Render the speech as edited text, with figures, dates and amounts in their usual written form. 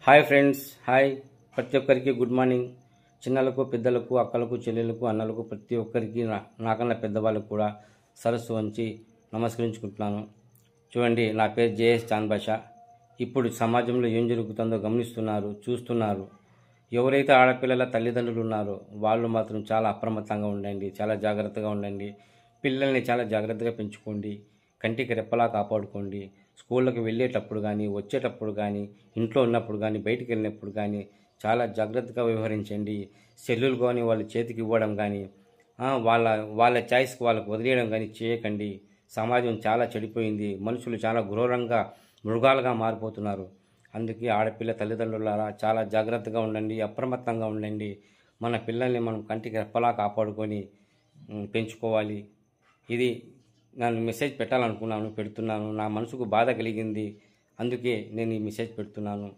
Hi friends, hi. ప్రతి ఒక్కరికి good morning. చిన్నలకు, పెద్దలకు, అక్కలకు, చెల్లెలకు, అన్నలకు, ప్రతి ఒక్కరికి నాకన్నా పెద్దవాళ్ళకు కూడా సరస్సు వంచి నమస్కరించుకుంటున్నాను. చూడండి, నా పేరు జేఎస్ చాంద్ బాషా. ఇప్పుడు సమాజంలో ఏం జరుగుతుందో గమనిస్తున్నారు, చూస్తున్నారు. ఎవరైతే ఆడపిల్లల తల్లిదండ్రులు ఉన్నారో వాళ్ళు మాత్రం చాలా అప్రమత్తంగా ఉండండి, చాలా జాగ్రత్తగా ఉండండి. పిల్లల్ని చాలా జాగ్రత్తగా పెంచుకోండి, కంటికి రెప్పలా కాపాడుకోండి. స్కూళ్ళకి వెళ్ళేటప్పుడు కానీ, వచ్చేటప్పుడు కానీ, ఇంట్లో ఉన్నప్పుడు కానీ, బయటికి వెళ్ళినప్పుడు కానీ చాలా జాగ్రత్తగా వ్యవహరించండి. సెల్లులు కానీ వాళ్ళ చేతికి ఇవ్వడం కానీ, వాళ్ళ వాళ్ళ చాయిస్కి వాళ్ళకు వదిలేయడం కానీ చేయకండి. సమాజం చాలా చెడిపోయింది, మనుషులు చాలా ఘోరంగా మృగాలుగా మారిపోతున్నారు. అందుకే ఆడపిల్ల తల్లిదండ్రులారా చాలా జాగ్రత్తగా ఉండండి, అప్రమత్తంగా ఉండండి. మన పిల్లల్ని మనం కంటికి రెప్పలా కాపాడుకొని పెంచుకోవాలి. ఇది నేను మెసేజ్ పెట్టాలనుకున్నాను, పెడుతున్నాను. నా మనసుకు బాధ కలిగింది, అందుకే నేను ఈ మెసేజ్ పెడుతున్నాను.